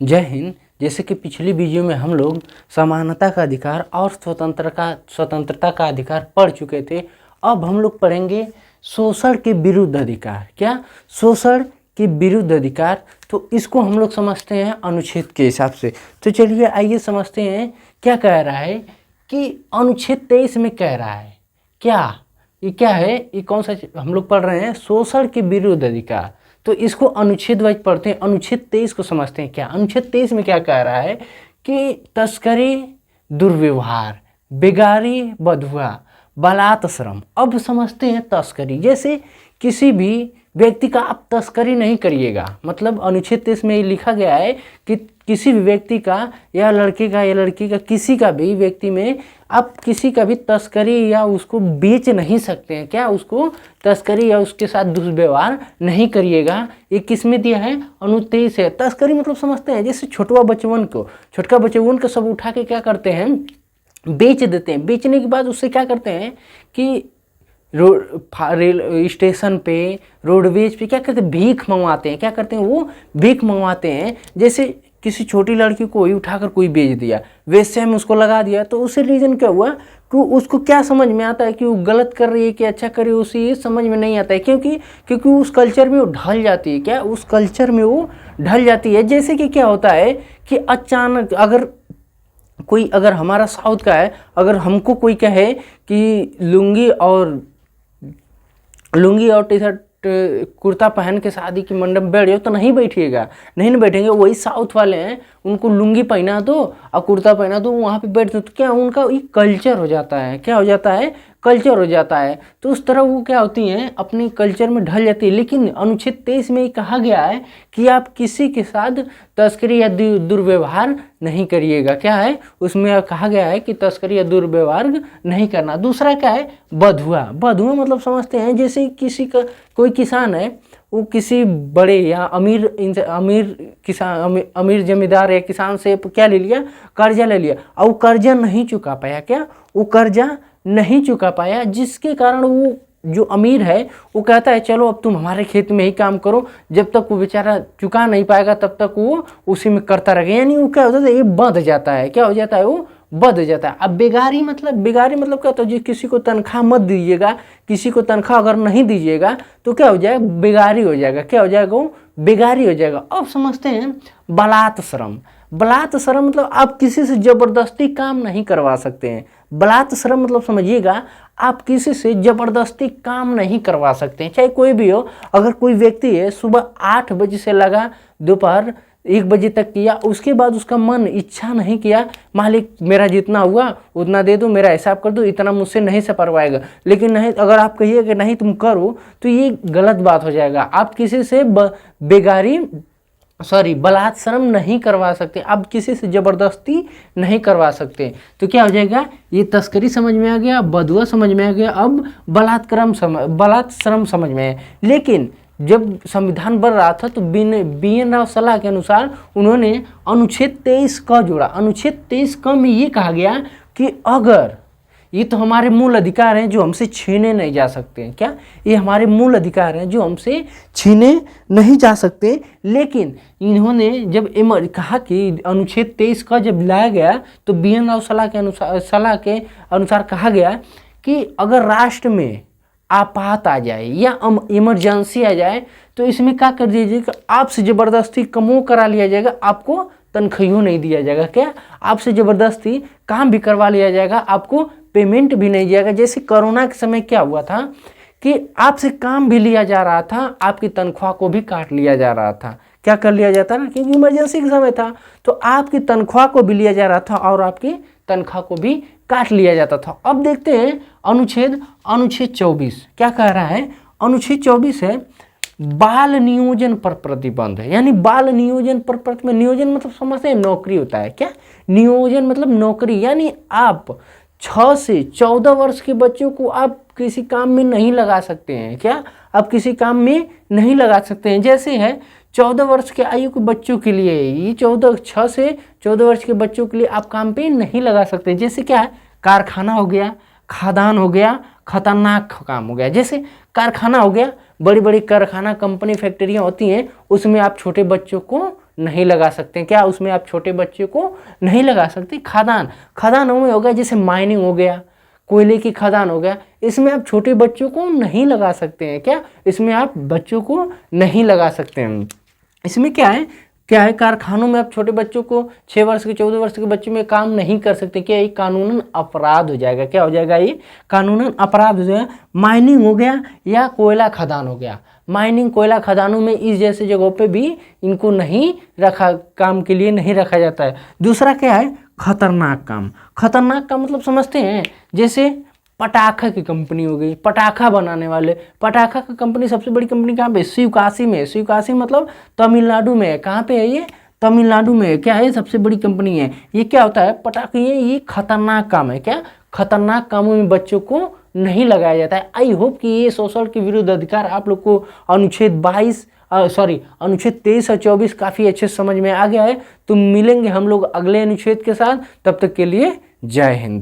जय हिंद। जैसे कि पिछली वीडियो में हम लोग समानता का अधिकार और स्वतंत्रता का अधिकार पढ़ चुके थे। अब हम लोग पढ़ेंगे शोषण के विरुद्ध अधिकार। क्या? शोषण के विरुद्ध अधिकार। तो इसको हम लोग समझते हैं अनुच्छेद के हिसाब से। तो चलिए आइए समझते हैं क्या कह रहा है कि अनुच्छेद 23 में कह रहा है। ये क्या है? ये कौन सा हम लोग पढ़ रहे हैं? शोषण के विरुद्ध अधिकार। तो इसको अनुच्छेद वाइज पढ़ते हैं। अनुच्छेद 23 को समझते हैं। क्या अनुच्छेद 23 में क्या कह रहा है कि तस्करी, दुर्व्यवहार, बेगारी, बधुआ, बलात् श्रम। अब समझते हैं तस्करी। जैसे किसी भी व्यक्ति का आप तस्करी नहीं करिएगा। मतलब अनुच्छेद 23 में लिखा गया है कि किसी भी व्यक्ति का या लड़के का या लड़की का किसी का भी व्यक्ति में आप किसी का भी तस्करी या उसको बेच नहीं सकते हैं। क्या? उसको तस्करी या उसके साथ दुर्व्यवहार नहीं करिएगा। ये किस में दिया है? अनुच्छेद 23 है। तस्करी मतलब समझते हैं जैसे छोटका बचवन को सब उठा के क्या करते हैं? बेच देते हैं। बेचने के बाद उससे क्या करते हैं कि रेल स्टेशन पे, रोडवेज पे क्या करते हैं? भीख मंगवाते हैं। क्या करते हैं? वो भीख मंगवाते हैं। जैसे किसी छोटी लड़की को ही उठाकर कोई बेच दिया, वैसे में उसको लगा दिया, तो उससे रीज़न क्या हुआ कि उसको क्या समझ में आता है कि वो गलत कर रही है कि अच्छा कर रही है, उसे ये समझ में नहीं आता है। क्योंकि उस कल्चर में वो ढल जाती है। क्या? उस कल्चर में वो ढल जाती है। जैसे कि क्या होता है कि अचानक अगर हमारा साउथ का है, अगर हमको कोई कहे कि लुंगी और टी शर्ट कुर्ता पहन के शादी की मंडप बैठ जाओ, तो नहीं बैठिएगा, नहीं बैठेंगे। वही साउथ वाले हैं, उनको लुंगी पहना दो और कुर्ता पहना दो, वहाँ पे बैठ दो, तो क्या उनका ये कल्चर हो जाता है। क्या हो जाता है? कल्चर हो जाता है। तो उस तरह वो क्या होती हैं, अपनी कल्चर में ढल जाती है। लेकिन अनुच्छेद 23 में कहा गया है कि आप किसी के साथ तस्करी या दुर्व्यवहार नहीं करिएगा। क्या है उसमें? कहा गया है कि तस्करी या दुर्व्यवहार नहीं करना। दूसरा क्या है? बधुआ मतलब समझते हैं जैसे किसी का कोई किसान है, वो किसी बड़े या अमीर जमींदार या किसान से क्या ले लिया? कर्जा ले लिया, और वो कर्जा नहीं चुका पाया। क्या? वो कर्जा नहीं चुका पाया, जिसके कारण वो जो अमीर है वो कहता है चलो अब तुम हमारे खेत में ही काम करो। जब तक वो बेचारा चुका नहीं पाएगा तब तक वो उसी में करता रहेगा। यानी वो क्या होता है? ये बंध जाता है। क्या हो जाता है? वो बंध जाता है। अब बेगारी मतलब क्या होता है? जो किसी को तनख्वाह मत दीजिएगा, किसी को तनख्वाह अगर नहीं दीजिएगा तो क्या हो जाएगा? बेगारी हो जाएगा। क्या हो जाएगा? वो बेगारी हो जाएगा। अब समझते हैं बलात् श्रम। मतलब आप किसी से जबरदस्ती काम नहीं करवा सकते हैं। बलात् श्रम मतलब समझिएगा, आप किसी से जबरदस्ती काम नहीं करवा सकते हैं, चाहे कोई भी हो। अगर कोई व्यक्ति है सुबह 8 बजे से लगा दोपहर 1 बजे तक किया, उसके बाद उसका मन इच्छा नहीं किया, मालिक मेरा जितना हुआ उतना दे दो, मेरा हिसाब कर दो, इतना मुझसे नहीं से परवाएगा। लेकिन नहीं, अगर आप कहिए कि नहीं तुम करो, तो ये गलत बात हो जाएगा। आप किसी से बलात् श्रम नहीं करवा सकते, आप किसी से जबरदस्ती नहीं करवा सकते। तो क्या हो जाएगा? ये तस्करी समझ में आ गया, बधुआ समझ में आ गया, अब बलात् श्रम समझ में है। लेकिन जब संविधान बन रहा था तो BN राव सलाह के अनुसार उन्होंने अनुच्छेद 23 का जोड़ा। अनुच्छेद 23 का में ये कहा गया कि अगर ये तो हमारे मूल अधिकार हैं जो हमसे छीने नहीं जा सकते हैं। क्या? ये हमारे मूल अधिकार हैं जो हमसे छीने नहीं जा सकते। लेकिन इन्होंने जब कहा कि अनुच्छेद 23 का जब लाया गया तो BN राव सलाह के अनुसार कहा गया कि अगर राष्ट्र में आपात आ जाए या इमरजेंसी आ जाए तो इसमें क्या कर दीजिएगा? आपसे ज़बरदस्ती कमो करा लिया जाएगा, आपको तनख्वाह नहीं दिया जाएगा। क्या? आपसे ज़बरदस्ती काम भी करवा लिया जाएगा, आपको पेमेंट भी नहीं दिया जाएगा। जैसे कोरोना के समय क्या हुआ था कि आपसे काम भी लिया जा रहा था, आपकी तनख्वाह को भी काट लिया जा रहा था। क्या कर लिया जाता ना, क्योंकि इमरजेंसी का समय था, तो आपकी तनख्वाह को भी लिया जा रहा था और आपकी तनख्वाह को भी काट लिया जाता था। अब देखते हैं अनुच्छेद 24 क्या कह रहा है। अनुच्छेद 24 है बाल नियोजन पर प्रतिबंध है। यानी बाल नियोजन पर प्रतिबंध, नियोजन मतलब समझते हैं नौकरी होता है। क्या? नियोजन मतलब नौकरी, यानी आप 6 से 14 वर्ष के बच्चों को आप किसी काम में नहीं लगा सकते हैं। क्या? आप किसी काम में नहीं लगा सकते हैं। जैसे है 14 वर्ष के आयु के बच्चों के लिए, ये 6 से 14 वर्ष के बच्चों के लिए आप काम पे नहीं लगा सकते। जैसे क्या है? कारखाना हो गया, खदान हो गया, खतरनाक काम हो गया। जैसे कारखाना हो गया, बड़ी बड़ी कारखाना कंपनी फैक्ट्रियाँ होती हैं, उसमें आप छोटे बच्चों को नहीं लगा सकते। क्या उसमें आप छोटे बच्चे को नहीं लगा सकते। खदानों में हो गया, जैसे माइनिंग हो गया, कोयले की खदान हो गया, इसमें आप छोटे बच्चों को नहीं लगा सकते हैं। क्या इसमें आप बच्चों को नहीं लगा सकते हैं। इसमें क्या है, कारखानों में आप छोटे बच्चों को 6 वर्ष के 14 वर्ष के बच्चे में काम नहीं कर सकते। क्या ये कानूनन अपराध हो जाएगा। क्या हो जाएगा, ये कानूनन अपराध हो जाएगा। माइनिंग हो गया या कोयला खदान हो गया, माइनिंग कोयला खदानों में इस जैसे जगहों पे भी इनको नहीं रखा, काम के लिए नहीं रखा जाता है। दूसरा क्या है, खतरनाक काम। खतरनाक काम मतलब समझते हैं, जैसे पटाखा की कंपनी हो गई, पटाखा बनाने वाले, पटाखा की कंपनी सबसे बड़ी कंपनी कहाँ पे, शिवकाशी में। शिवकाशी मतलब तमिलनाडु में है। कहाँ पे है ये, तमिलनाडु में है। क्या है, सबसे बड़ी कंपनी है। ये क्या होता है, पटाखे, ये खतरनाक काम है। क्या खतरनाक कामों में बच्चों को नहीं लगाया जाता है। आई होप कि ये शोषण के विरुद्ध अधिकार आप लोग को अनुच्छेद 23 और 24 काफ़ी अच्छे समझ में आ गया है। तो मिलेंगे हम लोग अगले अनुच्छेद के साथ, तब तक के लिए जय हिंद।